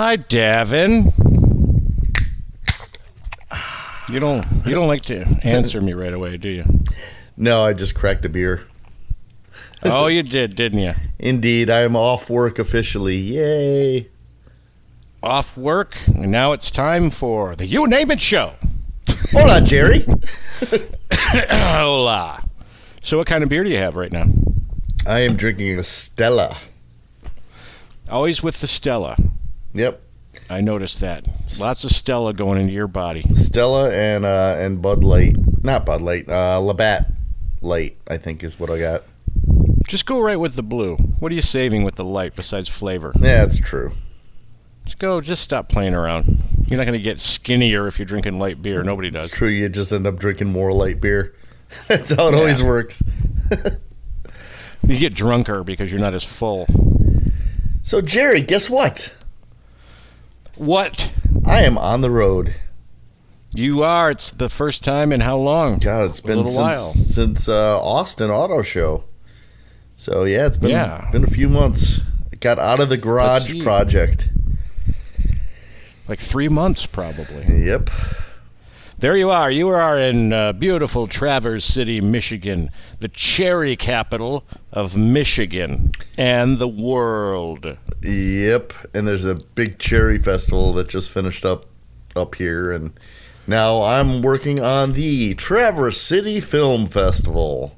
Hi, Davin. You don't like to answer me right away, do you? No, I just cracked a beer. Oh, you did, didn't you? Indeed, I am off work officially. Yay! Off work, and now it's time for the You Name It show. Hola, Jerry. Hola. So what kind of beer do you have right now? I am drinking a Stella. Always with the Stella. Yep. I noticed that. Lots of Stella going into your body. Stella and Bud Light. Not Bud Light. Labatt Light, I think is what I got. Just go right with the blue. What are you saving with the light besides flavor? Yeah, it's true. Just stop playing around. You're not going to get skinnier if you're drinking light beer. Nobody does. It's true. You just end up drinking more light beer. That's how it always works. You get drunker because you're not as full. So, Jerry, guess what? What? I am on the road. You are. It's the first time in how long? God, it's been since Austin Auto Show. So, yeah, it's been a few months. I got out of the garage project. Like 3 months, probably. Yep. There you are. You are in beautiful Traverse City, Michigan, the cherry capital of Michigan and the world. Yep. And there's a big cherry festival that just finished up here. And now I'm working on the Traverse City Film Festival.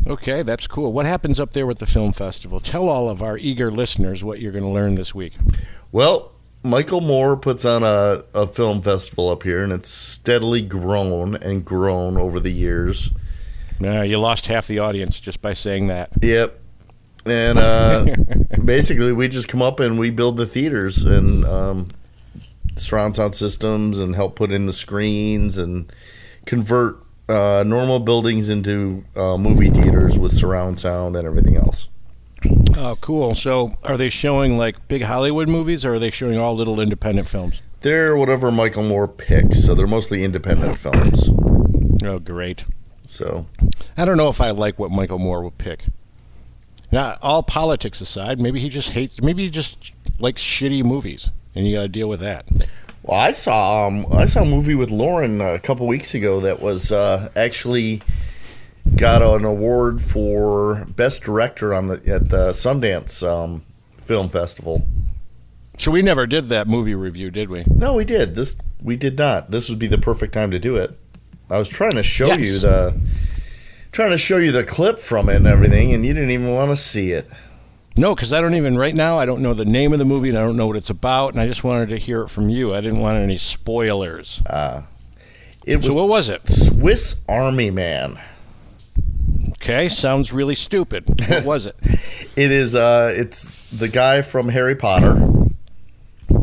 Okay, that's cool. What happens up there with the film festival? Tell all of our eager listeners what you're going to learn this week. Well, Michael Moore puts on a film festival up here, and it's steadily grown and grown over the years. You lost half the audience just by saying that. Yep. And basically, we just come up and we build the theaters and surround sound systems and help put in the screens and convert normal buildings into movie theaters with surround sound and everything else. Oh, cool. So are they showing like big Hollywood movies, or are they showing all little independent films? They're whatever Michael Moore picks, so they're mostly independent films. Oh, great. So I don't know if I like what Michael Moore would pick. Now, all politics aside, maybe he just likes shitty movies, and you got to deal with that. Well, I saw a movie with Lauren a couple weeks ago that was actually got an award for Best Director at the Sundance Film Festival. So we never did that movie review, did we? No, we did. We did not. This would be the perfect time to do it. I was trying to show you the clip from it and everything, and you didn't even want to see it. No, because I don't know the name of the movie, and I don't know what it's about, and I just wanted to hear it from you. I didn't want any spoilers. So what was it? Swiss Army Man. Okay, sounds really stupid. What was it? It is. It's the guy from Harry Potter.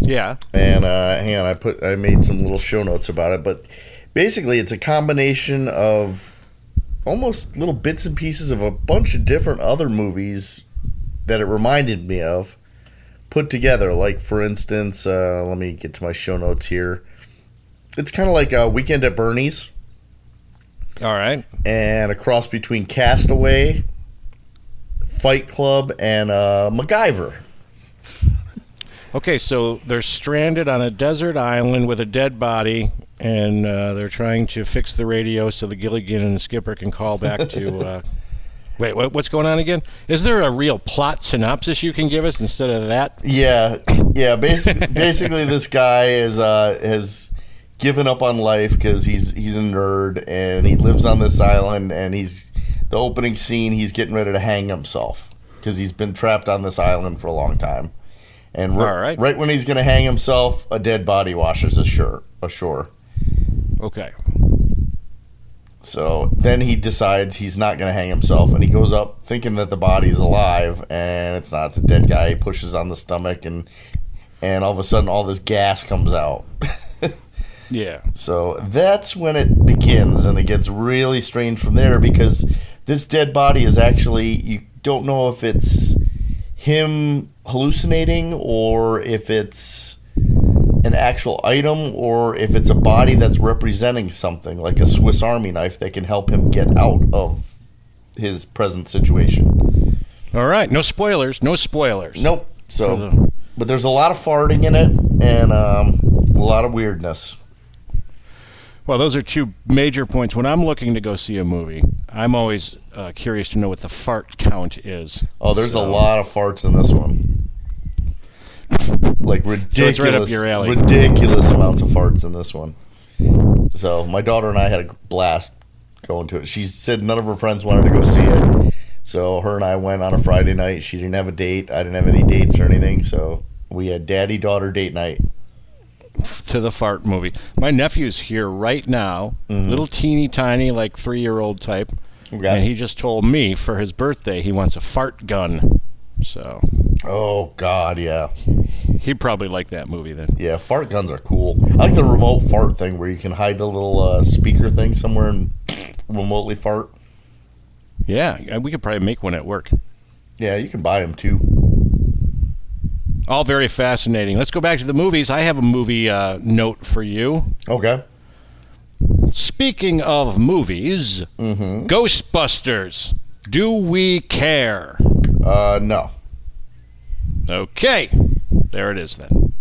Yeah. And hang on, I made some little show notes about it, but basically, it's a combination of almost little bits and pieces of a bunch of different other movies that it reminded me of, put together. Like, for instance, let me get to my show notes here. It's kind of like a Weekend at Bernie's. All right. And a cross between Castaway, Fight Club, and MacGyver. Okay, so they're stranded on a desert island with a dead body, and they're trying to fix the radio so the Gilligan and the skipper can call back to... Wait, what's going on again? Is there a real plot synopsis you can give us instead of that? Yeah. Basically, this guy has given up on life because he's a nerd and he lives on this island, and the opening scene, he's getting ready to hang himself because he's been trapped on this island for a long time. And right when he's going to hang himself, a dead body washes ashore. Okay. So then he decides he's not going to hang himself, and he goes up thinking that the body's alive, and it's not. It's a dead guy. He pushes on the stomach, and all of a sudden all this gas comes out. Yeah. So that's when it begins, and it gets really strange from there, because this dead body is actually, you don't know if it's him hallucinating or if it's an actual item or if it's a body that's representing something, like a Swiss Army knife that can help him get out of his present situation. All right. No spoilers. Nope. So But there's a lot of farting in it and a lot of weirdness. Well, those are two major points. When I'm looking to go see a movie, I'm always curious to know what the fart count is. Oh, there's a lot of farts in this one. Like ridiculous, so it's right up your alley. Ridiculous amounts of farts in this one. So my daughter and I had a blast going to it. She said none of her friends wanted to go see it. So her and I went on a Friday night. She didn't have a date. I didn't have any dates or anything. So we had daddy-daughter date night. To the fart movie. My nephew's here right now, little teeny tiny, like 3-year-old type, and he just told me for his birthday he wants a fart gun. So. Oh God, yeah. He'd probably like that movie then. Yeah, fart guns are cool. I like the remote fart thing where you can hide the little speaker thing somewhere and remotely fart. Yeah, we could probably make one at work. Yeah, you can buy them too. All very fascinating. Let's go back to the movies. I have a movie note for you. Okay. Speaking of movies, Ghostbusters. Do we care? No. Okay. There it is then.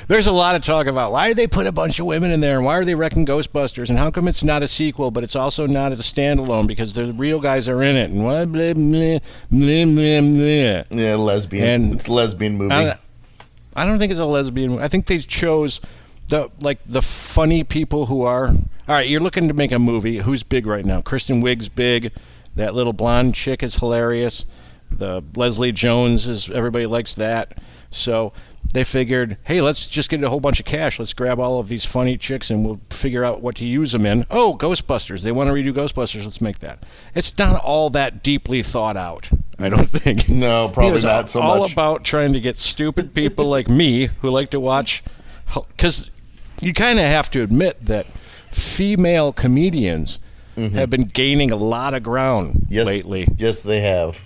There's a lot of talk about why did they put a bunch of women in there and why are they wrecking Ghostbusters and how come it's not a sequel but it's also not a standalone because the real guys are in it and blah, blah, blah, blah, blah, blah. Yeah, lesbian. And it's a lesbian movie. I don't think it's a lesbian movie. I think they chose the funny people who are... All right, you're looking to make a movie. Who's big right now? Kristen Wiig's big. That little blonde chick is hilarious. The Leslie Jones is... Everybody likes that. So... They figured, hey, let's just get a whole bunch of cash. Let's grab all of these funny chicks and we'll figure out what to use them in. Oh, Ghostbusters. They want to redo Ghostbusters. Let's make that. It's not all that deeply thought out, I don't think. No, probably not so much. It's all about trying to get stupid people like me who like to watch. Because you kind of have to admit that female comedians have been gaining a lot of ground lately. Yes, they have.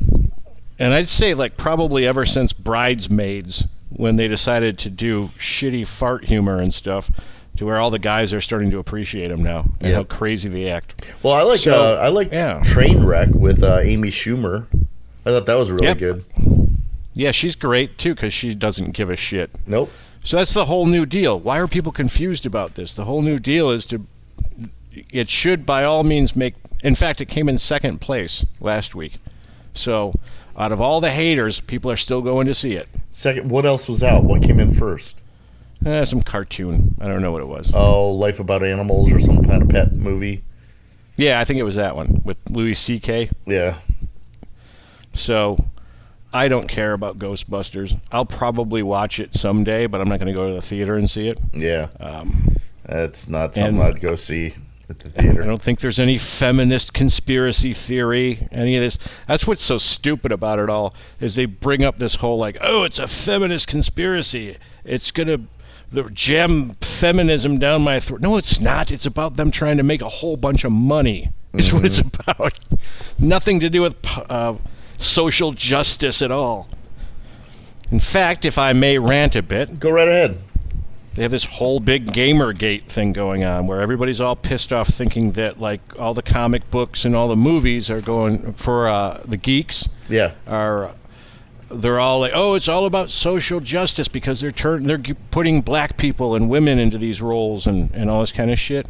And I'd say probably ever since Bridesmaids, when they decided to do shitty fart humor and stuff, to where all the guys are starting to appreciate them now and how crazy they act. Well, I like Trainwreck with Amy Schumer. I thought that was really good. Yeah, she's great too because she doesn't give a shit. Nope. So that's the whole new deal. Why are people confused about this? The whole new deal is it should by all means make. In fact, it came in second place last week. So. Out of all the haters, people are still going to see it. Second, what else was out? What came in first? Some cartoon. I don't know what it was. Oh, Life About Animals or some kind of pet movie? Yeah, I think it was that one with Louis C.K. Yeah. So, I don't care about Ghostbusters. I'll probably watch it someday, but I'm not going to go to the theater and see it. Yeah. That's not something I'd go see at the theater. I don't think there's any feminist conspiracy theory, any of this. That's what's so stupid about it all, is they bring up this whole it's a feminist conspiracy. It's going to jam feminism down my throat. No, it's not. It's about them trying to make a whole bunch of money. Is what it's about. Nothing to do with social justice at all. In fact, if I may rant a bit. Go right ahead. They have this whole big Gamergate thing going on where everybody's all pissed off thinking that all the comic books and all the movies are going for the geeks. Yeah. They're all like, oh, it's all about social justice because they're putting black people and women into these roles and all this kind of shit.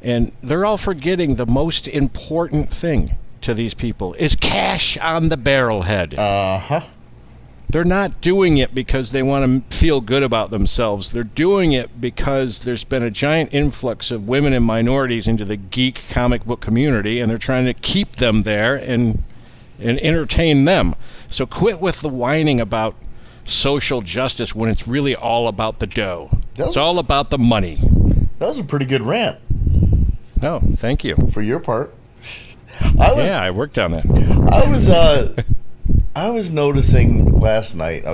And they're all forgetting the most important thing to these people is cash on the barrelhead. They're not doing it because they want to feel good about themselves. They're doing it because there's been a giant influx of women and minorities into the geek comic book community, and they're trying to keep them there and entertain them. So quit with the whining about social justice when it's really all about the dough. It's all about the money. That was a pretty good rant. No, thank you. For your part. I worked on that. I was noticing last night,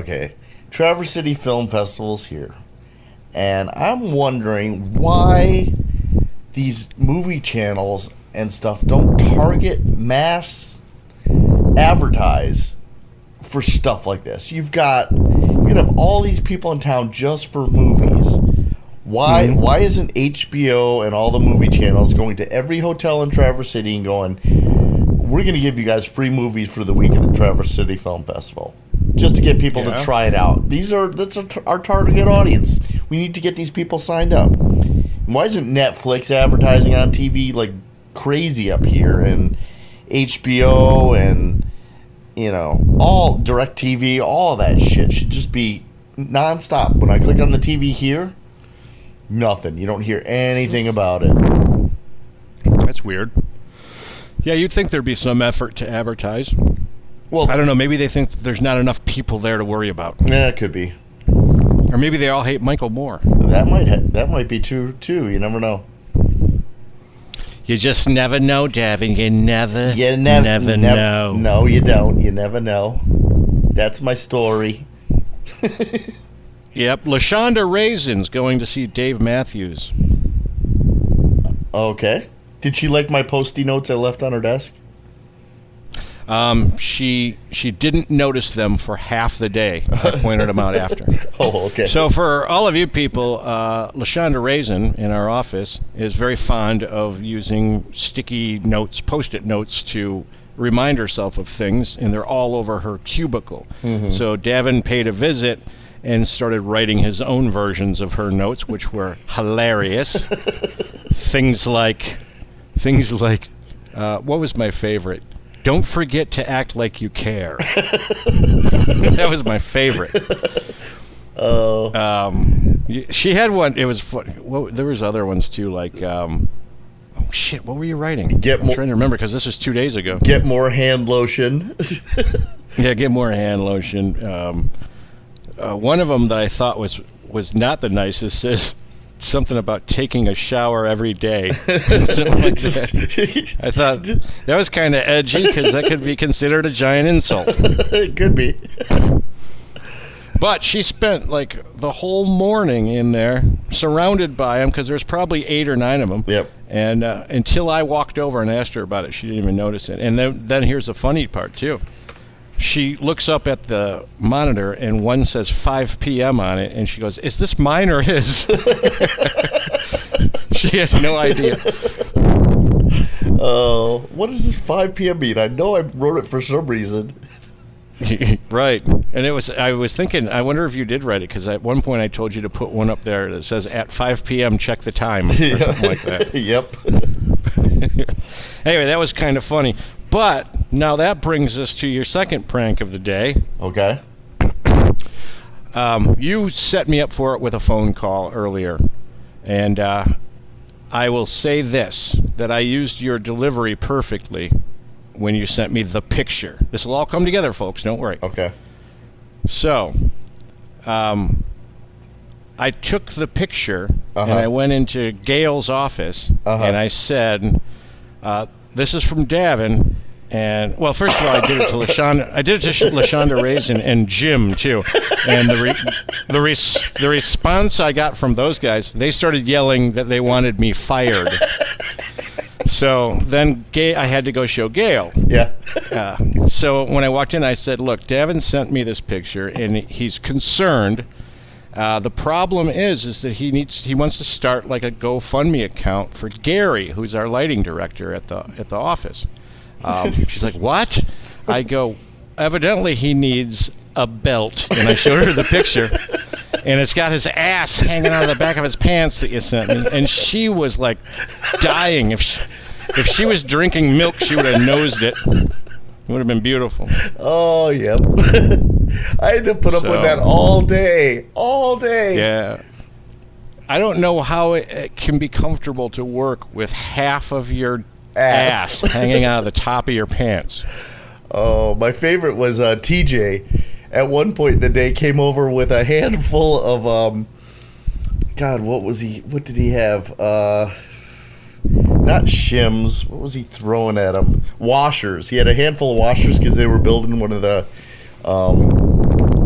Traverse City Film Festival's here. And I'm wondering why these movie channels and stuff don't target mass advertise for stuff like this. You can have all these people in town just for movies. Why isn't HBO and all the movie channels going to every hotel in Traverse City and going, we're going to give you guys free movies for the week of the Traverse City Film Festival? just to get people to Yeah. try it out. That's our target audience. We need to get these people signed up. Why isn't Netflix advertising on TV like crazy up here, and HBO and all DirecTV, all of that shit should just be nonstop. When I click on the TV here, nothing. You don't hear anything about it. That's weird. Yeah, you'd think there'd be some effort to advertise. Well, I don't know. Maybe they think that there's not enough people there to worry about, yeah, it could be. or maybe they all hate Michael Moore. That might be true too. You never know. You just never know, Davin. You never Never know. No, you don't. You never know. That's my story. Yep, LaShonda Raisin's going to see Dave Matthews. Okay. Did she like my Post-it notes I left on her desk? She didn't notice them for half the day. I pointed them out after. Oh, okay. So for all of you people, LaShonda Raisin in our office is very fond of using sticky notes, Post-it notes, to remind herself of things, and they're all over her cubicle. Mm-hmm. So Davin paid a visit and started writing his own versions of her notes, which were hilarious. things like, what was my favorite? Don't forget to act like you care. That was my favorite. She had one. It was fun. Well, there was other ones too. Like, oh shit, what were you writing? I'm trying to remember because this was 2 days ago. Get more hand lotion. Yeah, get more hand lotion. One of them that I thought was not the nicest says something about taking a shower every day. Something like that. I thought that was kind of edgy because that could be considered a giant insult. It could be. But she spent like the whole morning in there surrounded by them because there's probably 8 or 9 of them. Yep. And until I walked over and asked her about it, she didn't even notice it. And then here's the funny part too. She looks up at the monitor, and one says 5 p.m. on it, and she goes, "Is this mine or his?" She had no idea. Oh, what does this 5 p.m. mean? I know I wrote it for some reason. Right. And I was thinking, I wonder if you did write it, because at one point I told you to put one up there that says, "At 5 p.m., check the time," or something like that. Yep. Anyway, that was kind of funny. But now that brings us to your second prank of the day. Okay. You set me up for it with a phone call earlier. And I will say this, that I used your delivery perfectly when you sent me the picture. This will all come together, folks. Don't worry. Okay. So, I took the picture, and I went into Gail's office, and I said, "This is from Davin." And well, first of all, I did it to LaShonda. I did it to LaShonda Raisin and Jim too. And the response I got from those guys, they started yelling that they wanted me fired. So then I had to go show Gail. Yeah. So when I walked in, I said, "Look, Davin sent me this picture, and he's concerned. The problem is that he wants to start like a GoFundMe account for Gary, who's our lighting director at the office." She's like, "What?" I go, "Evidently he needs a belt." And I showed her the picture, and it's got his ass hanging out of the back of his pants that you sent me. And she was like dying. If she was drinking milk, she would have nosed it. It would have been beautiful. Oh, yep. I had to put up with that all day. All day. Yeah. I don't know how it can be comfortable to work with half of your ass hanging out of the top of your pants. Oh, my favorite was TJ. At one point in the day, came over with a handful of God, what did he have? Not shims. What was he throwing at him? Washers. He had a handful of washers because they were building one of the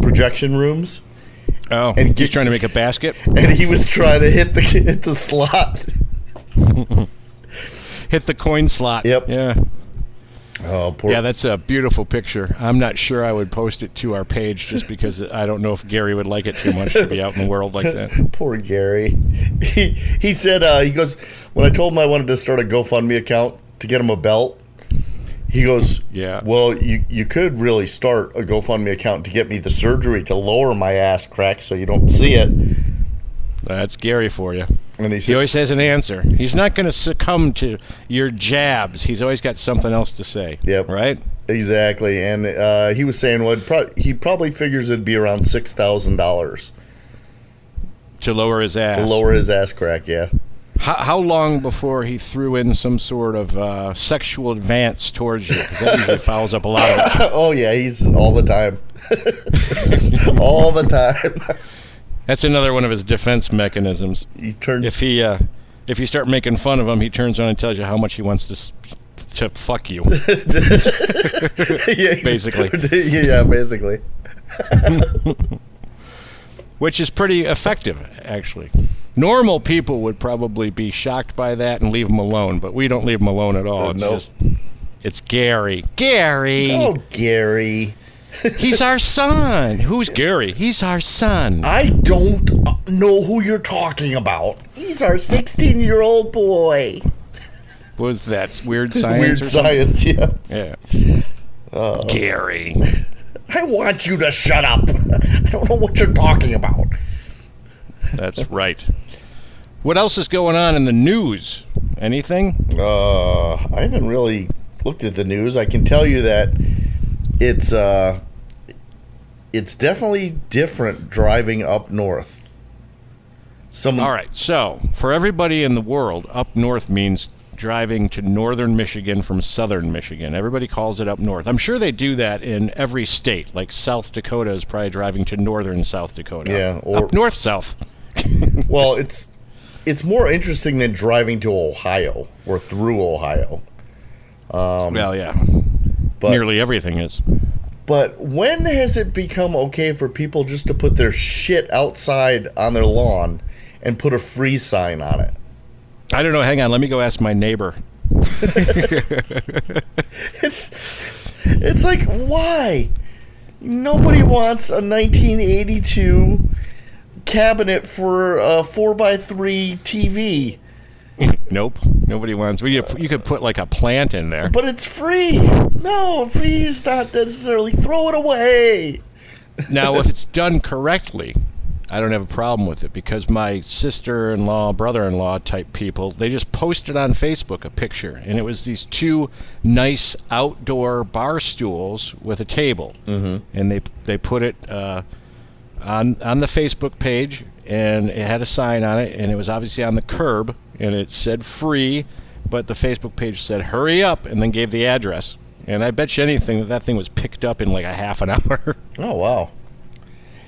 projection rooms. Oh, and he's trying to make a basket? And he was trying to hit the slot. Hit the coin slot. Yep. Yeah. Oh, poor. Yeah, that's a beautiful picture. I'm not sure I would post it to our page just because I don't know if Gary would like it too much to be out in the world like that. Poor Gary. He said, he goes, when I told him I wanted to start a GoFundMe account to get him a belt, He goes, Yeah. well, you could really start a GoFundMe account to get me the surgery to lower my ass crack so you don't see it. That's Gary for you. And He always has an answer. He's not going to succumb to your jabs. He's always got something else to say. Yep. Right? Exactly. And he was saying he probably figures it'd be around $6,000 To lower his ass. to lower his ass crack, yeah. How long before he threw in some sort of sexual advance towards you? Because that usually follows up a lot of it. Oh, yeah, he's all the time. All the time. That's another one of his defense mechanisms. He turned. If you start making fun of him, he turns around and tells you how much he wants to fuck you. Yeah, Basically. Yeah, basically. Which is pretty effective, actually. Normal people would probably be shocked by that and leave him alone, but we don't leave him alone at all. It's it's Gary. Gary! Oh, Gary. He's our son. Who's Gary? He's our son. I don't know who you're talking about. He's our 16-year-old boy. What was that? Weird science? Weird or something? science, yeah. Yeah. Gary. I want you to shut up. I don't know what you're talking about. That's right. What else is going on in the news? Anything? I haven't really looked at the news. I can tell you that it's definitely different driving up north. All right. So, for everybody in the world, up north means driving to northern Michigan from southern Michigan. Everybody calls it up north. I'm sure they do that in every state. Like South Dakota is probably driving to northern South Dakota. Yeah, or up north south. Well, it's more interesting than driving to Ohio or through Ohio. Well, yeah. But Nearly everything is. But when has it become okay for people just to put their shit outside on their lawn and put a free sign on it? I don't know. Hang on. Let me go ask my neighbor. It's like, why? Nobody wants a 1982 cabinet for a 4x3 TV. Nope. Nobody wants. Well, you could put like a plant in there. But it's free. No, free is not necessarily. Throw it away. Now, if it's done correctly, I don't have a problem with it because my sister-in-law, brother-in-law type people, they just posted on Facebook a picture, and it was these two nice outdoor bar stools with a table, and they put it on the Facebook page, and it had a sign on it, and it was obviously on the curb, and it said free, but the Facebook page said hurry up, and then gave the address. And I bet you anything that thing was picked up in like a half an hour. Oh, wow.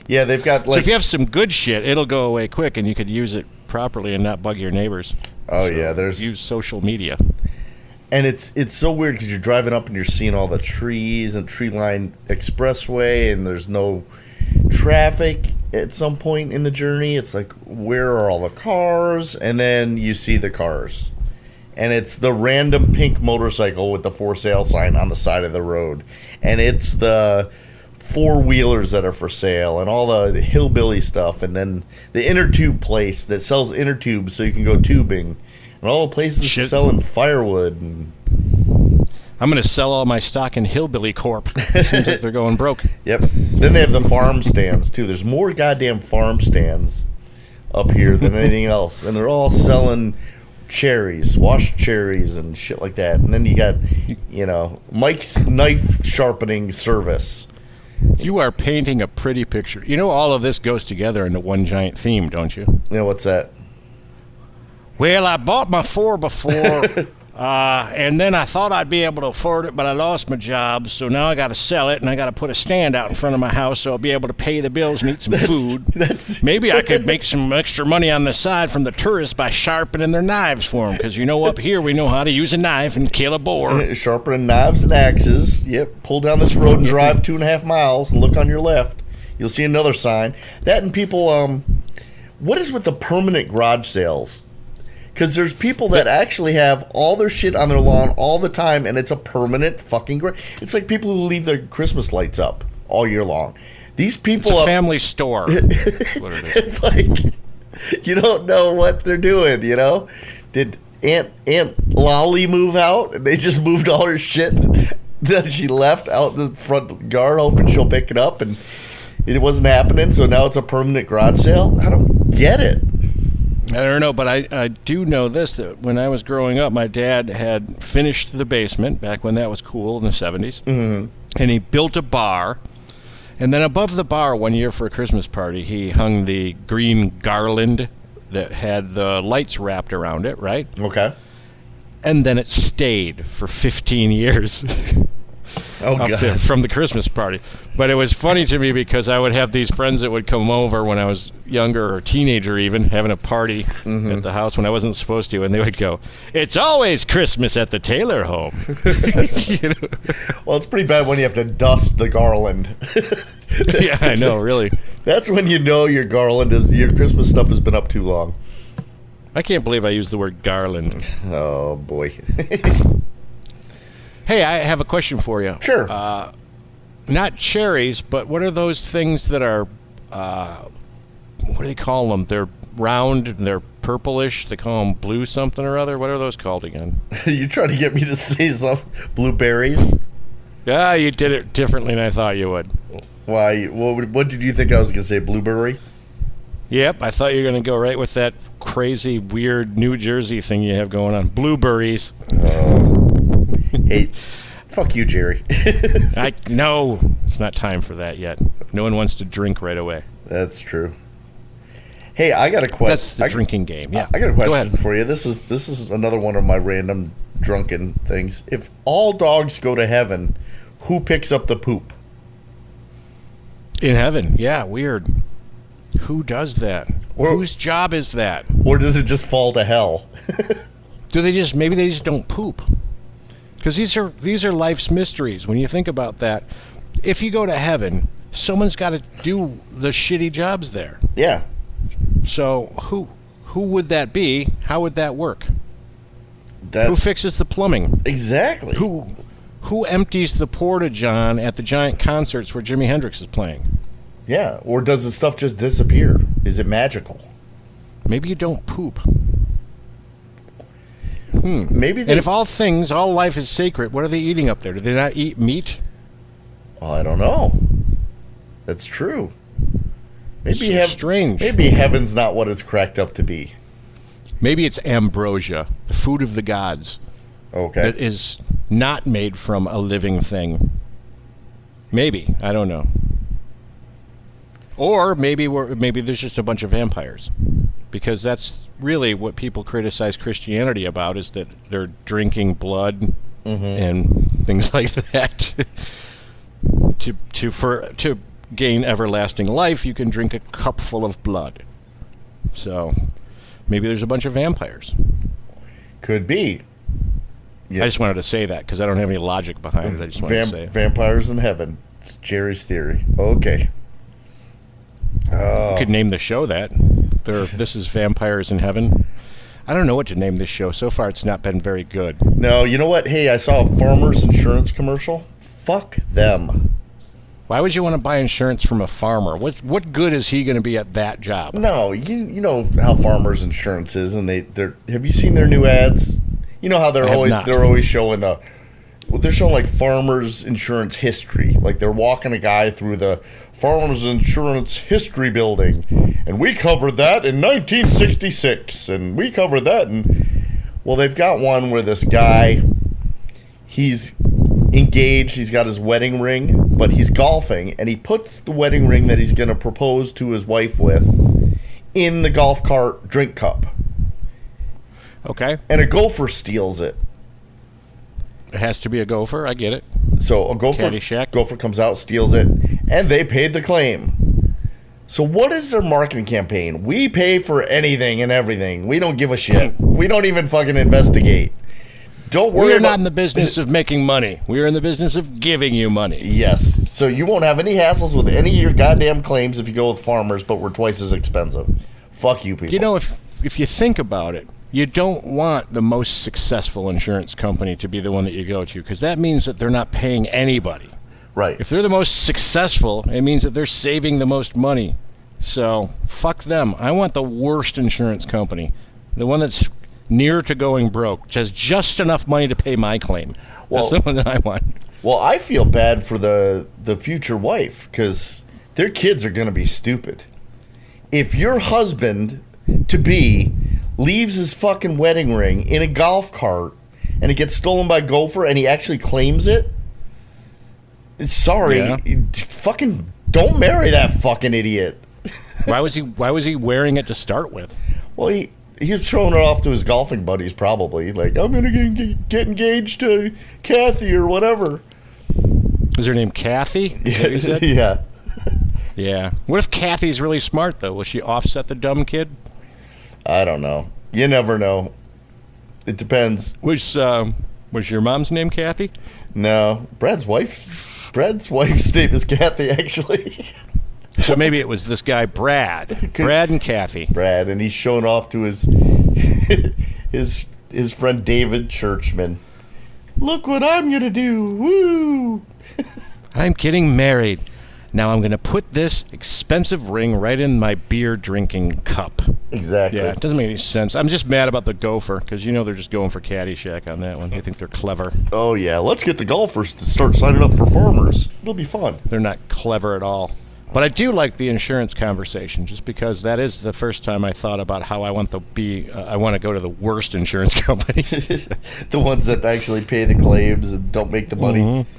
Yeah, they've got like... So if you have some good shit, it'll go away quick, and you could use it properly and not bug your neighbors. Oh, yeah, there's... Use social media. And it's so weird because you're driving up and you're seeing all the trees and tree-lined expressway, and there's no traffic at some point in the journey. It's like, where are all the cars? And then you see the cars. And it's the random pink motorcycle with the for sale sign on the side of the road. And it's the four-wheelers that are for sale and all the hillbilly stuff. And then the inner tube place that sells inner tubes so you can go tubing. And all the places selling firewood. And I'm going to sell all my stock in Hillbilly Corp. Seems like they're going broke. Yep. Then they have the farm stands, too. There's more goddamn farm stands up here than anything else. And they're all selling cherries, washed cherries and shit like that. And then you got, Mike's knife sharpening service. You are painting a pretty picture. You know all of this goes together into one giant theme, don't you? You know, what's that? Well, I bought my 4x4, and then I thought I'd be able to afford it, but I lost my job, so now I got to sell it, and I got to put a stand out in front of my house so I'll be able to pay the bills and eat some food. Maybe I could make some extra money on the side from the tourists by sharpening their knives for them, because up here we know how to use a knife and kill a boar. Sharpening knives and axes. Yep. Pull down this road and drive 2.5 miles and look on your left. You'll see another sign. That and people, what is with the permanent garage sales? Because there's people that actually have all their shit on their lawn all the time, and it's a permanent fucking... It's like people who leave their Christmas lights up all year long. These people... It's a family store. What it is. It's like, you don't know what they're doing, Did Aunt Lolly move out, and they just moved all her shit that she left out in the front yard, hoping she'll pick it up, and it wasn't happening. So now it's a permanent garage sale. I don't get it. I don't know, but I do know this, that when I was growing up, my dad had finished the basement back when that was cool in the 70s, and he built a bar. And then above the bar, one year for a Christmas party, he hung the green garland that had the lights wrapped around it, right? Okay. And then it stayed for 15 years. Oh, up God. there from the Christmas party. But it was funny to me because I would have these friends that would come over when I was younger or teenager even, having a party at the house when I wasn't supposed to, and they would go, "It's always Christmas at the Taylor home." You know? Well, it's pretty bad when you have to dust the garland. Yeah, I know, really. That's when you know your Christmas stuff has been up too long. I can't believe I used the word garland. Oh, boy. Hey, I have a question for you. Sure. Not cherries, but what are those things that are, what do they call them? They're round and they're purplish. They call them blue something or other. What are those called again? You trying to get me to say some blueberries? Yeah, you did it differently than I thought you would. Why? What did you think I was going to say? Blueberry? Yep, I thought you were going to go right with that crazy, weird New Jersey thing you have going on. Blueberries. Hey, fuck you, Jerry. No, it's not time for that yet. No one wants to drink right away. That's true. Hey, I got a question. That's the drinking game, yeah. I got a Go question ahead. for you. This is another one of my random drunken things. If all dogs go to heaven, who picks up the poop? In heaven, yeah, weird. Who does that? Whose job is that? Or does it just fall to hell? Maybe they just don't poop? Because these are life's mysteries. When you think about that, if you go to heaven, someone's got to do the shitty jobs there. Yeah. So who would that be? How would that work? Who fixes the plumbing? Exactly. Who empties the porta-john at the giant concerts where Jimi Hendrix is playing? Yeah. Or does the stuff just disappear? Is it magical? Maybe you don't poop. Maybe. And if all life is sacred, what are they eating up there? Do they not eat meat? Oh, I don't know. That's true. Maybe Strange. Maybe heaven's not what it's cracked up to be. Maybe it's ambrosia, the food of the gods. Okay. That is not made from a living thing. Maybe. I don't know. Or maybe there's just a bunch of vampires. Because that's really what people criticize Christianity about, is that they're drinking blood and things like that. To gain everlasting life, you can drink a cup full of blood. So maybe there's a bunch of vampires. Could be. Yeah. I just wanted to say that because I don't have any logic behind it. I just wanted to say it. Vampires in heaven. It's Jerry's theory. Okay. You could name the show that. This is Vampires in Heaven. I don't know what to name this show. So far, it's not been very good. No, you know what? Hey, I saw a Farmers Insurance commercial. Fuck them. Why would you want to buy insurance from a farmer? What good is he going to be at that job? No, you know how Farmers Insurance is, and they're. Have you seen their new ads? You know how they're always showing they're showing like Farmers Insurance history. Like they're walking a guy through the Farmers Insurance history building, and we covered that in 1966, and we covered that. Well, they've got one where this guy, he's engaged, he's got his wedding ring, but he's golfing, and he puts the wedding ring that he's going to propose to his wife with in the golf cart drink cup. Okay. And a gopher steals it. It has to be a gopher. I get it. So a gopher comes out, steals it, and they paid the claim. So what is their marketing campaign? We pay for anything and everything. We don't give a shit. We don't even fucking investigate. Don't worry. We're not in the business of making money. We're in the business of giving you money. Yes. So you won't have any hassles with any of your goddamn claims if you go with Farmers, but we're twice as expensive. Fuck you people. You know, if you think about it, you don't want the most successful insurance company to be the one that you go to, because that means that they're not paying anybody. Right. If they're the most successful, it means that they're saving the most money. So fuck them. I want the worst insurance company, the one that's near to going broke, which has just enough money to pay my claim. Well, that's the one that I want. Well, I feel bad for the future wife because their kids are going to be stupid. If your husband to be leaves his fucking wedding ring in a golf cart and it gets stolen by a gopher and he actually claims it, sorry, fucking don't marry that fucking idiot. Why was he wearing it to start with? Well, he was throwing it off to his golfing buddies probably. Like, I'm going to get engaged to Kathy or whatever. Is her name Kathy? Yeah. Yeah. What if Kathy's really smart, though? Will she offset the dumb kid? I don't know. You never know. It depends. Was your mom's name Kathy? No. Brad's wife's name is Kathy, actually. So maybe it was this guy, Brad. Brad and Kathy. Brad, and he's showing off to his friend David Churchman. Look what I'm going to do. Woo! I'm getting married. Now I'm going to put this expensive ring right in my beer drinking cup. Exactly. Yeah, it doesn't make any sense. I'm just mad about the gopher because they're just going for Caddyshack on that one. They think they're clever. Oh, yeah. Let's get the golfers to start signing up for farmers. It'll be fun. They're not clever at all. But I do like the insurance conversation just because that is the first time I thought about how I want to go to the worst insurance company. The ones that actually pay the claims and don't make the money. Mm-hmm.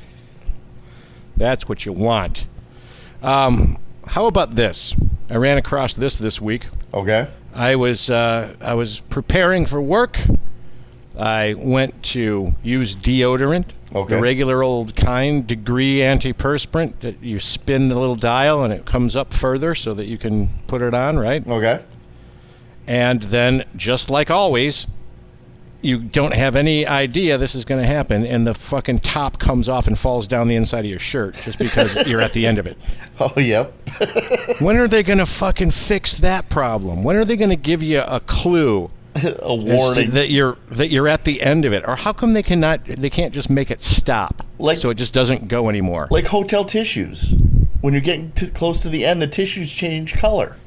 That's what you want. How about this? I ran across this week. Okay. I was preparing for work. I went to use deodorant, the regular old kind, degree antiperspirant that you spin the little dial and it comes up further so that you can put it on, right? Okay. And then, just like always, you don't have any idea this is going to happen, and the fucking top comes off and falls down the inside of your shirt just because you're at the end of it. Oh, yep. When are they going to fucking fix that problem? When are they going to give you a clue? A warning that you're at the end of it, or how come they can't just make it stop so it just doesn't go anymore? Like hotel tissues, when you're getting close to the end, the tissues change color.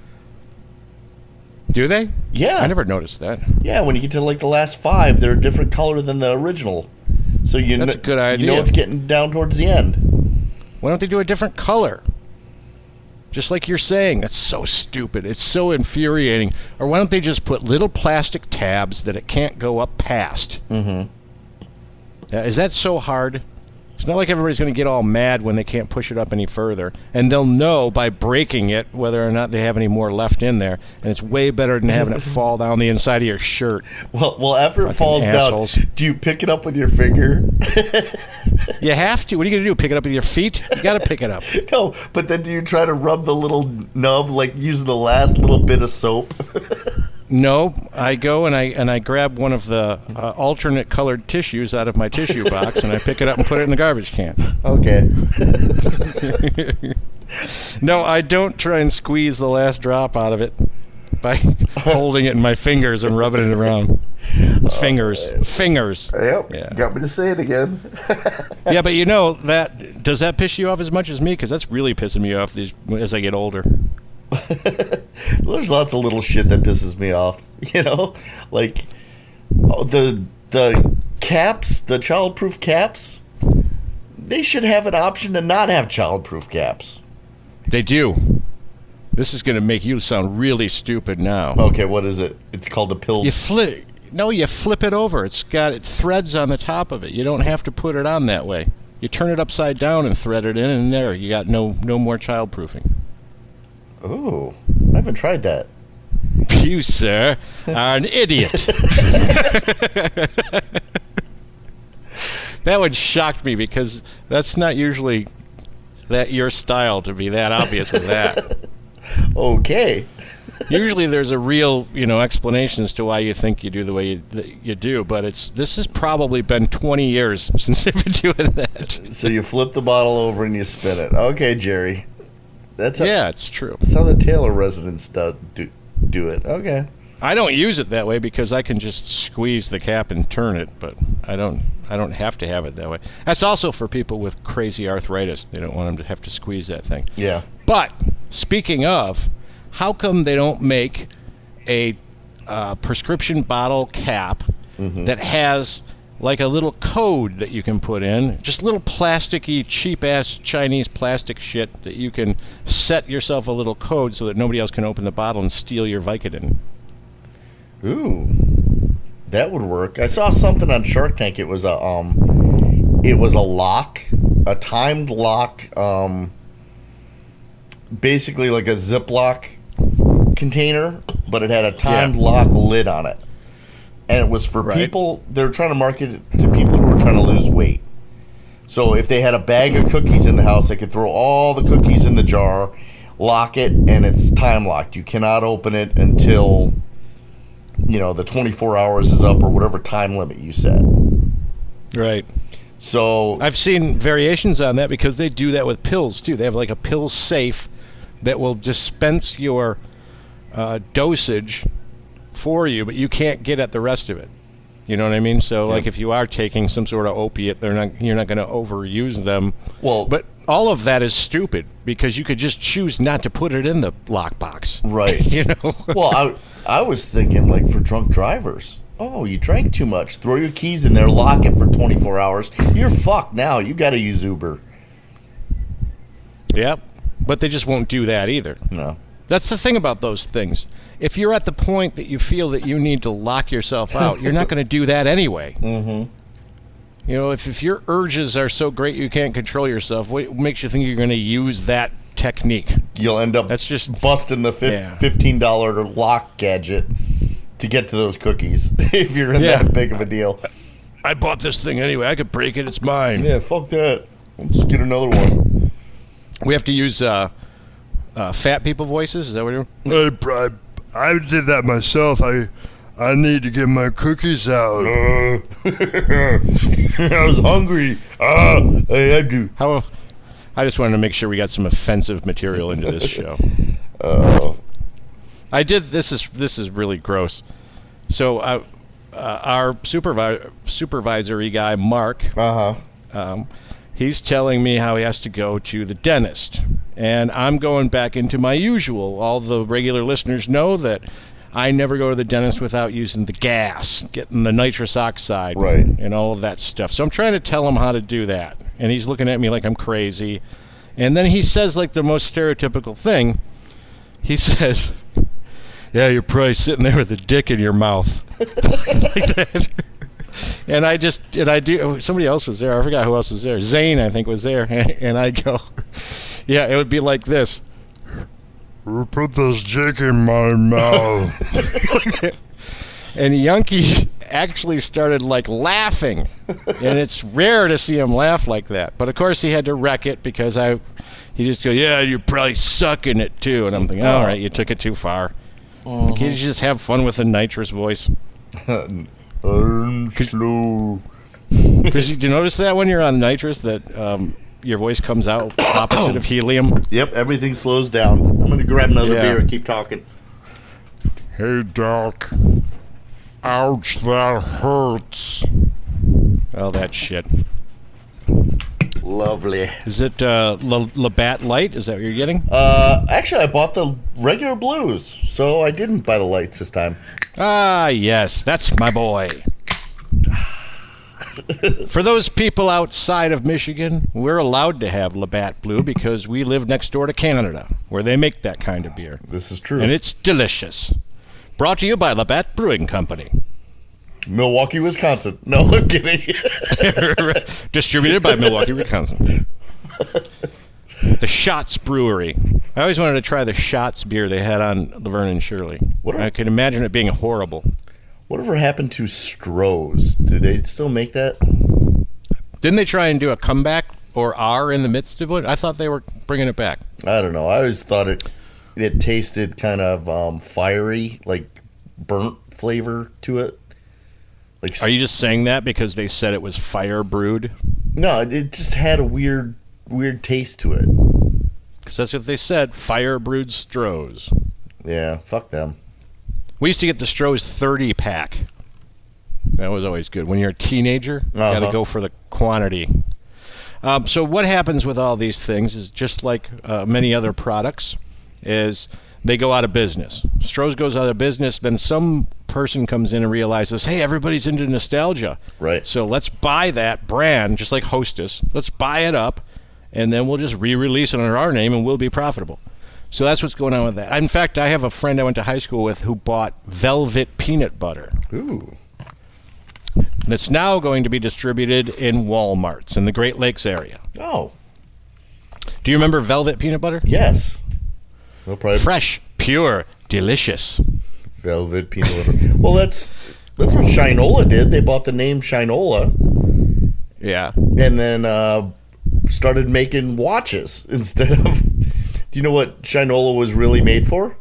Do they? Yeah, I never noticed that. Yeah, when you get to like the last 5, they're a different color than the original, so that's a good idea. You know it's getting down towards the end. Why don't they do a different color? Just like you're saying, that's so stupid. It's so infuriating. Or why don't they just put little plastic tabs that it can't go up past? Mm-hmm. Is that so hard? It's not like everybody's going to get all mad when they can't push it up any further. And they'll know by breaking it whether or not they have any more left in there. And it's way better than having it fall down the inside of your shirt. Well, after it falls assholes. down, do you pick it up with your finger? You have to. What are you going to do? Pick it up with your feet? You got to pick it up. No, but then do you try to rub the little nub, like using the last little bit of soap? No, I go and I grab one of the alternate colored tissues out of my tissue box and I pick it up and put it in the garbage can. Okay. No, I don't try and squeeze the last drop out of it by holding it in my fingers and rubbing it around. Fingers. Yep. Yeah. Got me to say it again. Yeah, but does that piss you off as much as me? Because that's really pissing me off as I get older. There's lots of little shit that pisses me off, like the caps, the childproof caps. They should have an option to not have childproof caps. They do. This is going to make you sound really stupid now. Okay, what is it? It's called a pill. You flip it over. It's got threads on the top of it. You don't have to put it on that way. You turn it upside down and thread it in, and there you got no more childproofing. Oh, I haven't tried that. You, sir, are an idiot. That one shocked me because that's not usually your style to be that obvious with that. Okay. Usually there's a real, explanation as to why you think you do the way you do, but this has probably been 20 years since they've been doing that. So you flip the bottle over and you spin it. Okay, Jerry. It's true. That's how the Taylor residents do it. Okay. I don't use it that way because I can just squeeze the cap and turn it, but I don't have to have it that way. That's also for people with crazy arthritis. They don't want them to have to squeeze that thing. Yeah. But speaking of, how come they don't make a prescription bottle cap that has like a little code that you can put in, just little plasticky, cheap-ass Chinese plastic shit that you can set yourself a little code so that nobody else can open the bottle and steal your Vicodin. Ooh, that would work. I saw something on Shark Tank. It was a lock, a timed lock, basically like a Ziploc container, but it had a timed lock lid on it. And it was for people, they were trying to market it to people who were trying to lose weight. So if they had a bag of cookies in the house, they could throw all the cookies in the jar, lock it, and it's time locked. You cannot open it until, the 24 hours is up or whatever time limit you set. Right. So I've seen variations on that because they do that with pills, too. They have like a pill safe that will dispense your dosage for you, but you can't get at the rest of it. You know what I mean? So, like, if you are taking some sort of opiate, you're not going to overuse them. Well, but all of that is stupid because you could just choose not to put it in the lockbox. Right. Well, I was thinking, like, for drunk drivers. Oh, you drank too much. Throw your keys in there, lock it for 24 hours. You're fucked now. You got to use Uber. Yep. But they just won't do that either. No. That's the thing about those things. If you're at the point that you feel that you need to lock yourself out, you're not going to do that anyway. Mm-hmm. If your urges are so great you can't control yourself, what makes you think you're going to use that technique? You'll end up busting the $15 lock gadget to get to those cookies if you're in that big of a deal. I bought this thing anyway. I could break it. It's mine. Yeah, fuck that. Let's get another one. We have to use fat people voices. Is that what you're doing? I did that myself. I need to get my cookies out. I was hungry. I had to. I just wanted to make sure we got some offensive material into this show. I did. This is really gross. So our supervisory guy, Mark. He's telling me how he has to go to the dentist. And I'm going back into my usual. All the regular listeners know that I never go to the dentist without using the gas, getting the nitrous oxide, and all of that stuff. So I'm trying to tell him how to do that. And he's looking at me like I'm crazy. And then he says like the most stereotypical thing. He says, "Yeah, you're probably sitting there with a dick in your mouth." Like that. And I do. Somebody else was there. I forgot who else was there. Zane, I think, was there. And I go, yeah, it would be like this. Put this dick in my mouth. And Yunky actually started like laughing. And it's rare to see him laugh like that. But of course he had to wreck it because he just goes, "Yeah, you're probably sucking it too." And I'm thinking, all right, you took it too far. Can't you just have fun with a nitrous voice? I'm slow. Because did you notice that when you're on nitrous that your voice comes out opposite of helium? Yep, everything slows down. I'm going to grab another beer and keep talking. Hey, Doc. Ouch, that hurts. Oh, that shit. Lovely. Is it Labatt Light? Is that what you're getting? Actually, I bought the regular blues, so I didn't buy the lights this time. Ah, yes, that's my boy. For those people outside of Michigan, we're allowed to have Labatt Blue because we live next door to Canada, where they make that kind of beer. This is true. And it's delicious. Brought to you by Labatt Brewing Company. Milwaukee, Wisconsin. No, I'm kidding. Distributed by Milwaukee, Wisconsin. The Schatz Brewery. I always wanted to try the Schatz beer they had on Laverne and Shirley. I can imagine it being horrible. Whatever happened to Stroh's? Do they still make that? Didn't they try and do a comeback or are in the midst of it? I thought they were bringing it back. I don't know. I always thought it tasted kind of fiery, like burnt flavor to it. Like, are you just saying that because they said it was fire brewed? No, it just had a weird taste to it. Because that's what they said, fire brewed Stroh's. Yeah, fuck them. We used to get the Stroh's 30 pack. That was always good. When you're a teenager, you got to go for the quantity. So what happens with all these things is just like many other products, is they go out of business. Stroh's goes out of business, then some person comes in and realizes, hey, everybody's into nostalgia. Right. So let's buy that brand, just like Hostess. Let's buy it up, and then we'll just re-release it under our name, and we'll be profitable. So that's what's going on with that. In fact, I have a friend I went to high school with who bought Velvet peanut butter. Ooh. That's now going to be distributed in Walmarts in the Great Lakes area. Oh. Do you remember Velvet peanut butter? Yes. No problem. Fresh, pure, delicious. Velvet peanut butter. Well, that's what Shinola did. They bought the name Shinola. Yeah. And then started making watches instead of... Do you know what Shinola was really made for?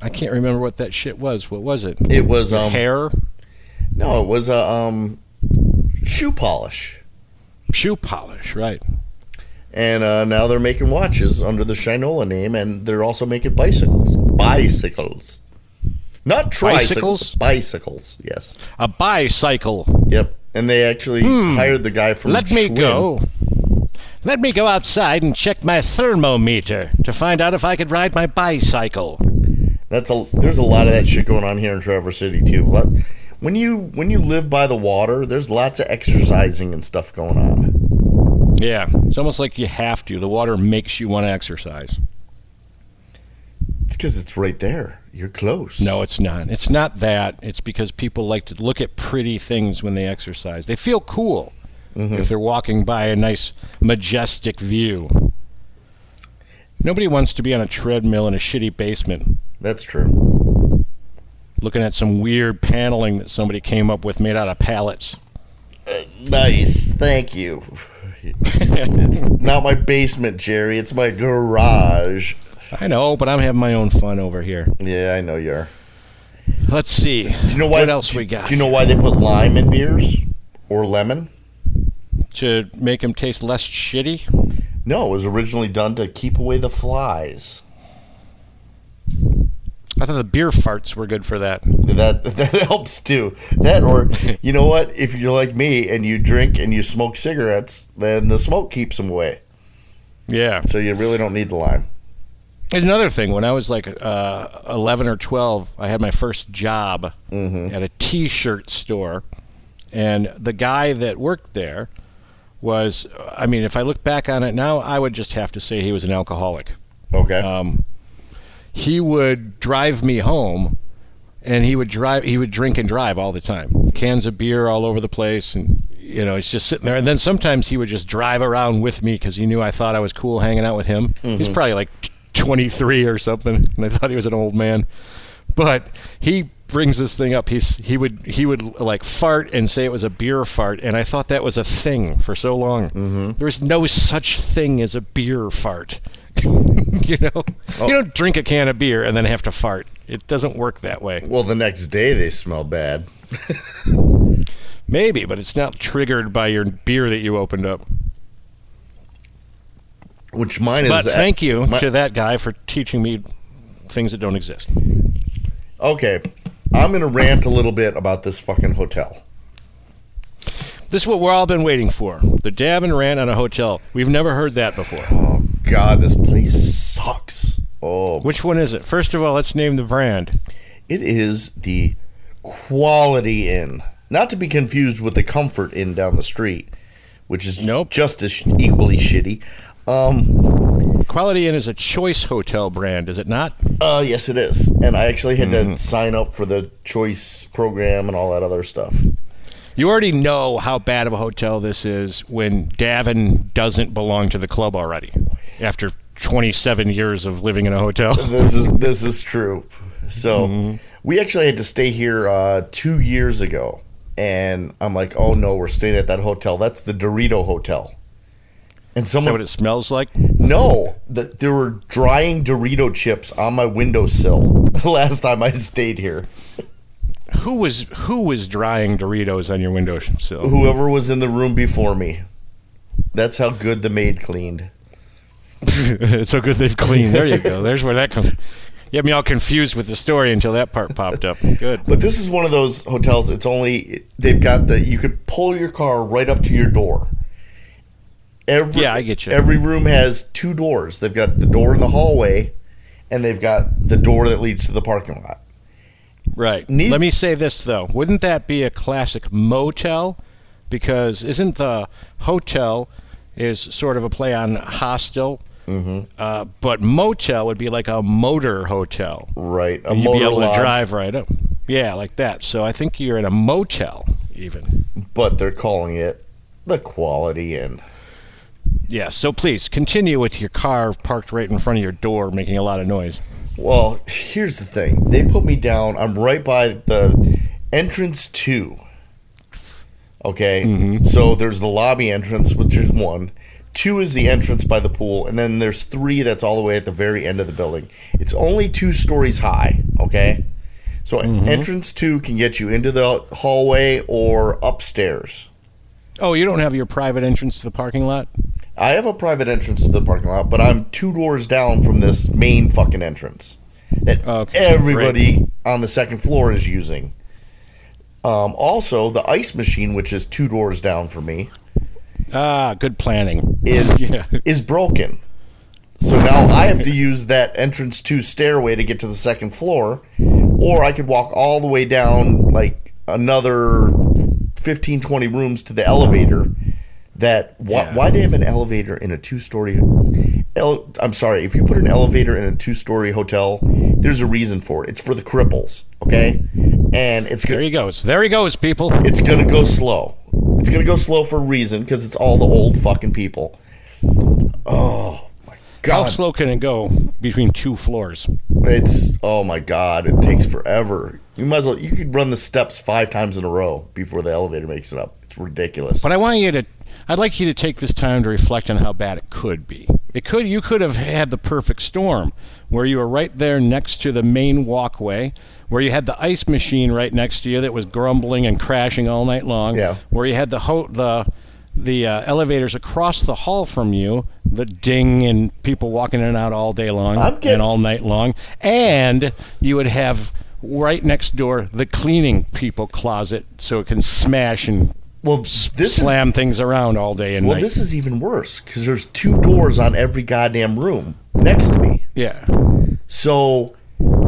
I can't remember what that shit was. What was it? It was hair. No, it was shoe polish. Shoe polish, right? And now they're making watches under the Shinola name, and they're also making bicycles, not tricycles. Bicycles. Yes. A bicycle. Yep. And they actually hired the guy from. Let me go outside and check my thermometer to find out if I could ride my bicycle. There's a lot of that shit going on here in Traverse City too. When you live by the water, there's lots of exercising and stuff going on. Yeah, it's almost like you have to. The water makes you want to exercise. It's because it's right there. You're close. No, it's not. It's not that. It's because people like to look at pretty things when they exercise. They feel cool if they're walking by a nice, majestic view. Nobody wants to be on a treadmill in a shitty basement. That's true. Looking at some weird paneling that somebody came up with made out of pallets. Nice. Thank you. It's not my basement, Jerry. It's my garage. I know, but I'm having my own fun over here. Yeah, I know you are. Let's see. Do you know why, what else we got? Do you know why they put lime in beers? Or lemon? To make them taste less shitty? No, it was originally done to keep away the flies. I thought the beer farts were good for that. That helps too. That, or you know what? If you're like me and you drink and you smoke cigarettes, then the smoke keeps them away. Yeah. So you really don't need the lime. And another thing, when I was like 11 or 12, I had my first job at a T-shirt store. And the guy that worked there was, I mean, if I look back on it now, I would just have to say he was an alcoholic. Okay. He would drive me home, and he would drink and drive all the time. Cans of beer all over the place, and he's just sitting there. And then sometimes he would just drive around with me because he knew I thought I was cool hanging out with him. He's probably like 23 or something, and I thought he was an old man. But he brings this thing up. He would like fart and say it was a beer fart, and I thought that was a thing for so long. There is no such thing as a beer fart. You don't drink a can of beer and then have to fart. It doesn't work that way. Well, the next day they smell bad. Maybe, but it's not triggered by your beer that you opened up. Which mine is. But thank you to that guy for teaching me things that don't exist. Okay, I'm going to rant a little bit about this fucking hotel. This is what we've all been waiting for. The Davin rant on a hotel. We've never heard that before. Oh, God, this place sucks. Oh. Which one is it? First of all, let's name the brand. It is the Quality Inn. Not to be confused with the Comfort Inn down the street, which is just as equally shitty. Quality Inn is a Choice Hotel brand, is it not? Yes, it is. And I actually had to sign up for the Choice program and all that other stuff. You already know how bad of a hotel this is when Davin doesn't belong to the club already after 27 years of living in a hotel. This is true. So we actually had to stay here 2 years ago. And I'm like, oh, no, we're staying at that hotel. That's the Dorito Hotel. And Is that what it smells like? No, there were drying Dorito chips on my windowsill last time I stayed here. Who was drying Doritos on your windowsill? Whoever was in the room before me. That's how good the maid cleaned. It's so good they've cleaned. There you go. There's where that comes. You had me all confused with the story until that part popped up. Good. But this is one of those hotels. They've got you could pull your car right up to your door. I get you. Every room has two doors. They've got the door in the hallway, and they've got the door that leads to the parking lot. Right. Let me say this, though. Wouldn't that be a classic motel? Because isn't the hotel is sort of a play on hostel? Mm-hmm. But motel would be like a motor hotel. Right. A You'd motor be able lodge. to drive right up. Yeah, like that. So I think you're in a motel, even. But they're calling it the Quality Inn. Yeah, so please, continue with your car parked right in front of your door making a lot of noise. Well, here's the thing. They put me down. I'm right by the entrance 2. Okay? Mm-hmm. So there's the lobby entrance, which is 1. 2 is the entrance by the pool. And then there's 3 that's all the way at the very end of the building. It's only 2 stories high. Okay? So entrance 2 can get you into the hallway or upstairs. Oh, you don't have your private entrance to the parking lot? I have a private entrance to the parking lot, but I'm 2 doors down from this main fucking entrance that everybody on the second floor is using. Also, the ice machine, which is 2 doors down from me, good planning, is broken. So now I have to use that entrance 2 stairway to get to the second floor, or I could walk all the way down like another 15, 20 rooms to the elevator. Why they have an elevator in a 2-story? I'm sorry, if you put an elevator in a 2-story hotel, there's a reason for it. It's for the cripples, okay? And there he goes. There he goes, people. It's gonna go slow. It's gonna go slow for a reason because it's all the old fucking people. Oh my god! How slow can it go between 2 floors? Oh my god! It takes forever. You might as well. You could run the steps 5 times in a row before the elevator makes it up. It's ridiculous. But I'd like you to take this time to reflect on how bad it could be. You could have had the perfect storm, where you were right there next to the main walkway, where you had the ice machine right next to you that was grumbling and crashing all night long. Yeah. Where you had the elevators across the hall from you, the ding and people walking in and out all day long and all night long, and you would have right next door the cleaning people closet, so it can smash and slam things around all day and night. Well, this is even worse because there's 2 doors on every goddamn room next to me. Yeah. So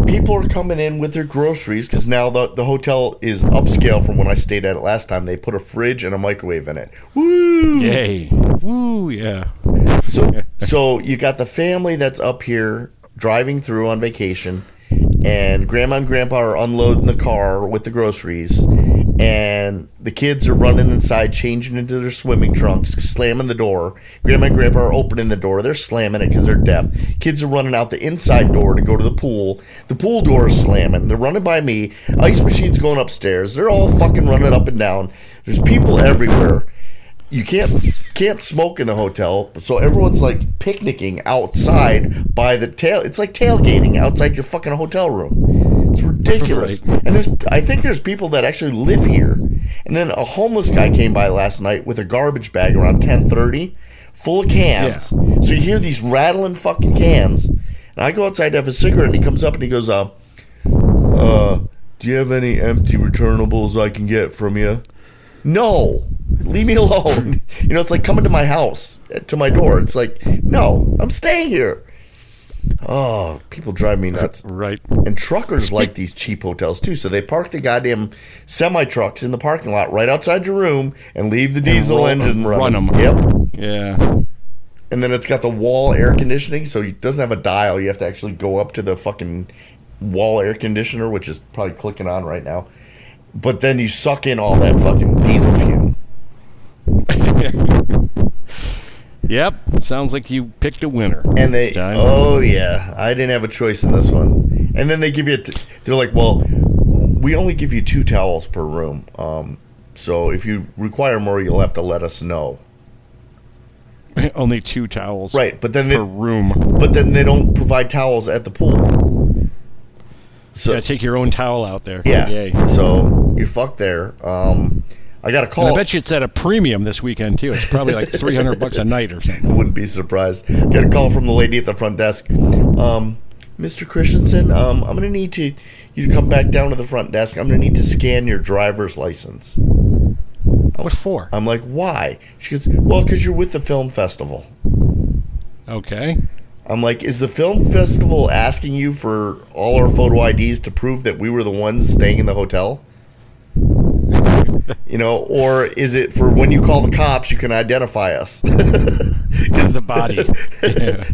people are coming in with their groceries because now the hotel is upscale from when I stayed at it last time. They put a fridge and a microwave in it. Woo! Yay. Woo, yeah. So you got the family that's up here driving through on vacation, and grandma and grandpa are unloading the car with the groceries, and the kids are running inside, changing into their swimming trunks, slamming the door. Grandma and grandpa are opening the door. They're slamming it because they're deaf. Kids are running out the inside door to go to the pool. The pool door is slamming. They're running by me. Ice machine's going upstairs. They're all fucking running up and down. There's people everywhere. You can't smoke in the hotel, so everyone's like picnicking outside by the tail. It's like tailgating outside your fucking hotel room. It's ridiculous. Right. And I think there's people that actually live here. And then a homeless guy came by last night with a garbage bag around 10:30, full of cans. Yeah. So you hear these rattling fucking cans. And I go outside to have a cigarette, and he comes up and he goes, do you have any empty returnables I can get from you? No. Leave me alone. It's like coming to my house, to my door. It's like, no, I'm staying here. Oh, people drive me nuts. Right. And truckers like these cheap hotels, too. So they park the goddamn semi-trucks in the parking lot right outside your room and leave the diesel engine running. Run them. Yep. Yeah. And then it's got the wall air conditioning, so it doesn't have a dial. You have to actually go up to the fucking wall air conditioner, which is probably clicking on right now. But then you suck in all that fucking diesel fume. Yep, sounds like you picked a winner. And I didn't have a choice in this one. And then they give you, they're like, well, we only give you 2 towels per room. So if you require more, you'll have to let us know. Only 2 towels, right? But then per room. But then they don't provide towels at the pool. So you gotta take your own towel out there. Yeah. Yay. So you're fucked there. I got a call. And I bet you it's at a premium this weekend too. It's probably like $300 a night or something. I wouldn't be surprised. Got a call from the lady at the front desk. Mr. Christensen, I'm going to need you to come back down to the front desk. I'm going to need to scan your driver's license. What for? I'm like, why? She goes, well, because you're with the film festival. Okay. I'm like, is the film festival asking you for all our photo IDs to prove that we were the ones staying in the hotel? Or is it for when you call the cops, you can identify us? Is the body. Yeah.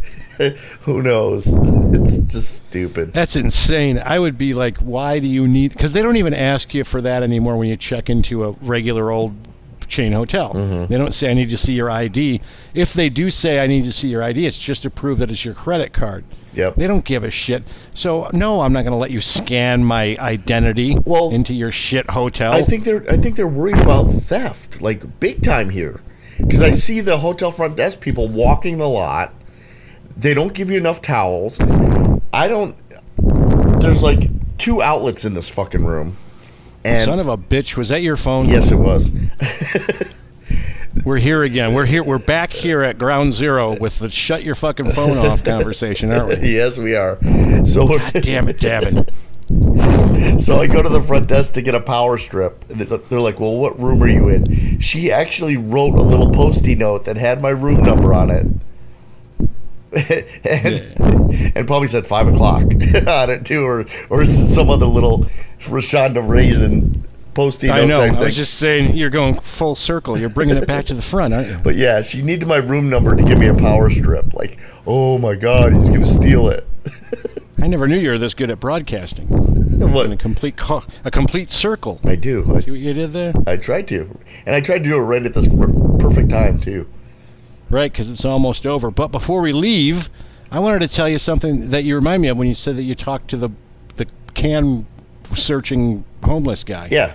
Who knows? It's just stupid. That's insane. I would be like, why do you need... Because they don't even ask you for that anymore when you check into a regular old chain hotel. They don't say, I need to see your ID. If they do say, I need to see your ID, it's just to prove that it's your credit card. Yep. They don't give a shit. So, no, I'm not going to let you scan my identity into your shit hotel. I think they're worried about theft, like big time here. Because I see the hotel front desk people walking the lot. They don't give you enough towels. There's like 2 outlets in this fucking room. And son of a bitch, was that your phone? Yes, it was. We're here again. We're back here at ground zero with the shut your fucking phone off conversation, aren't we? Yes, we are. So God damn it, Davin. So I go to the front desk to get a power strip. And they're like, well, what room are you in? She actually wrote a little Post-it note that had my room number on it. and probably said 5 o'clock on it too, or some other little Rashonda Raisin Post-it note. I know. Type I thing. was just saying, you're going full circle. You're bringing it back to the front, aren't you? But yeah, she needed my room number to give me a power strip. Like, oh my God, he's gonna steal it. I never knew you were this good at broadcasting. What? In a complete circle. I do. See what you did there? I tried to, and I tried to do it right at this perfect time too. Right, because it's almost over. But before we leave, I wanted to tell you something that you remind me of when you said that you talked to the can searching homeless guy. Yeah.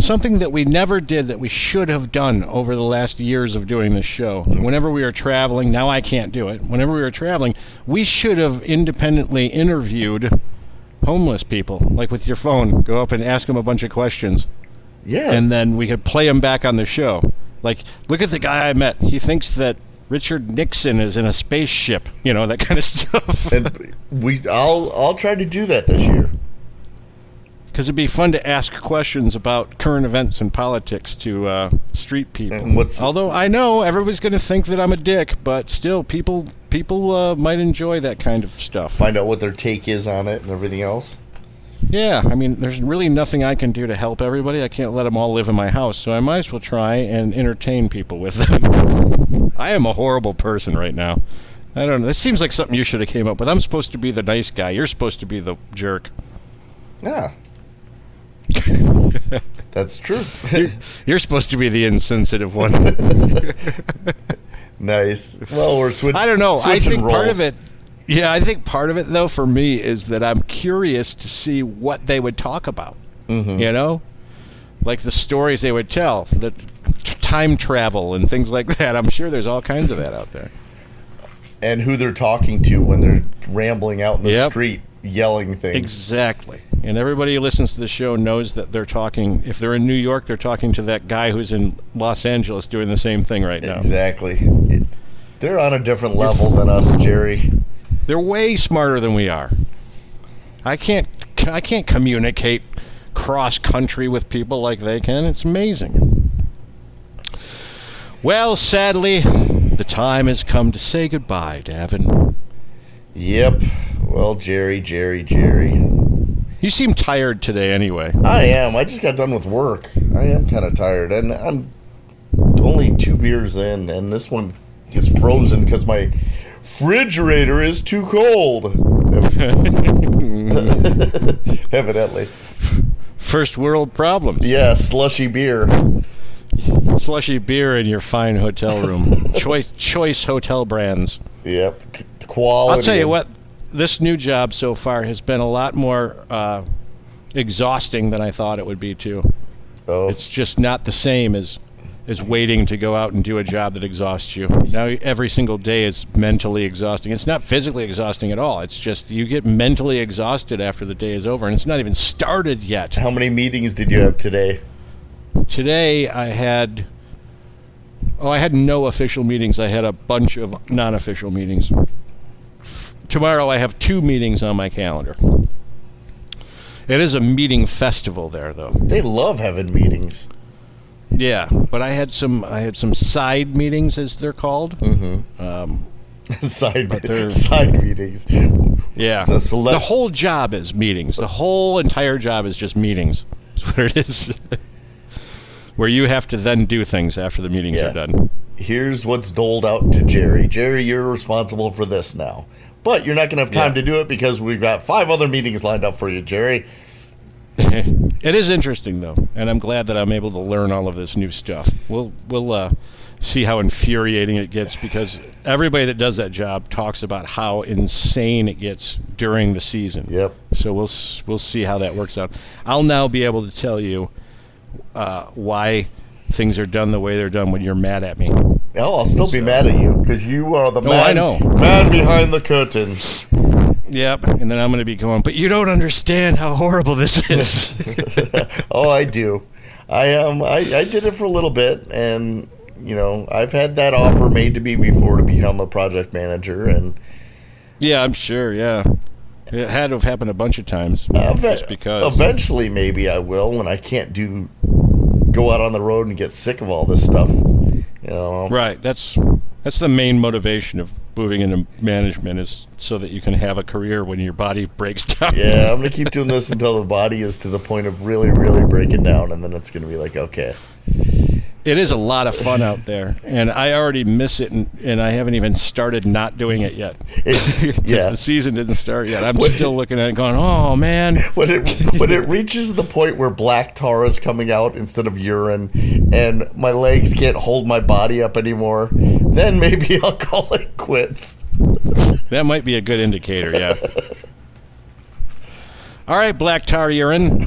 Something that we never did that we should have done over the last years of doing this show. Whenever we were traveling, now I can't do it. Whenever we were traveling, we should have independently interviewed homeless people, like with your phone. Go up and ask them a bunch of questions. Yeah. And then we could play them back on the show. Like, look at the guy I met. He thinks that Richard Nixon is in a spaceship. That kind of stuff. And I'll try to do that this year. Because it'd be fun to ask questions about current events and politics to street people. And although I know everybody's going to think that I'm a dick, but still, people might enjoy that kind of stuff. Find out what their take is on it and everything else. Yeah, I mean, there's really nothing I can do to help everybody. I can't let them all live in my house, so I might as well try and entertain people with them. I am a horrible person right now. I don't know. This seems like something you should have came up with. I'm supposed to be the nice guy. You're supposed to be the jerk. Yeah. That's true. You're supposed to be the insensitive one. Nice. Well, we're switching. I don't know. I think roles. part of it. Yeah, I think part of it though for me is that I'm curious to see what they would talk about. Mm-hmm. Like the stories they would tell, the time travel and things like that. I'm sure there's all kinds of that out there. And who they're talking to when they're rambling out in the Yep. street, yelling things. Exactly. And everybody who listens to the show knows that they're talking. If they're in New York, they're talking to that guy who's in Los Angeles doing the same thing right now. Exactly. They're on a different level than us, Jerry. They're way smarter than we are. I can't communicate cross country with people like they can. It's amazing. Well, sadly, the time has come to say goodbye, Davin. Yep. Well, Jerry. You seem tired today anyway. I am. I just got done with work. I am kind of tired. And I'm only 2 beers in, and this one is frozen because my refrigerator is too cold. Evidently. First world problems. Yeah, slushy beer. Slushy beer in your fine hotel room. choice hotel brands. Yep. Quality. I'll tell you what, this new job so far has been a lot more exhausting than I thought it would be, too. Oh. It's just not the same as waiting to go out and do a job that exhausts you. Now every single day is mentally exhausting. It's not physically exhausting at all. It's just you get mentally exhausted after the day is over, and it's not even started yet. How many meetings did you have today? Today I had no official meetings. I had a bunch of non-official meetings. Tomorrow I have 2 meetings on my calendar. It is a meeting festival there, though. They love having meetings. Yeah, but I had some side meetings, as they're called. Mm-hmm. side meetings. Yeah. The whole job is meetings. The whole entire job is just meetings. That's what it is. Where you have to then do things after the meetings are done. Here's what's doled out to Jerry. Jerry, you're responsible for this now. But you're not going to have time to do it because we've got 5 other meetings lined up for you, Jerry. It is interesting, though, and I'm glad that I'm able to learn all of this new stuff. We'll see how infuriating it gets, because everybody that does that job talks about how insane it gets during the season. Yep. So we'll see how that works out. I'll now be able to tell you why things are done the way they're done when you're mad at me. Oh, I'll still be mad at you because you are the man behind the curtain. Yep, and then I'm going to be going, but you don't understand how horrible this is. Oh, I do. I did it for a little bit, and I've had that offer made to me before to become a project manager, and yeah, I'm sure. Yeah, it had to have happened a bunch of times. Just because eventually, maybe I will when I can't go out on the road and get sick of all this stuff. Right. That's the main motivation of moving into management, is so that you can have a career when your body breaks down. Yeah, I'm going to keep doing this until the body is to the point of really, really breaking down, and then it's going to be like, okay. It is a lot of fun out there, and I already miss it, and I haven't even started not doing it yet. The season didn't start yet. I'm still looking at it going, oh, man. When it reaches the point where black tar is coming out instead of urine, and my legs can't hold my body up anymore, then maybe I'll call it quits. That might be a good indicator, yeah. All right, Black Tar Urine.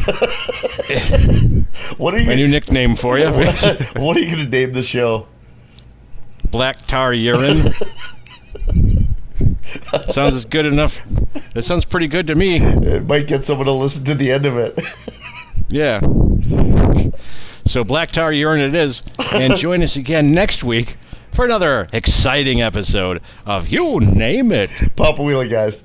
What are you? My new nickname for you. What are you going to name the show? Black Tar Urine. Sounds good enough. That sounds pretty good to me. It might get someone to listen to the end of it. Yeah. So Black Tar Urine it is. And join us again next week for another exciting episode of You Name It. Papa Wheelie, guys.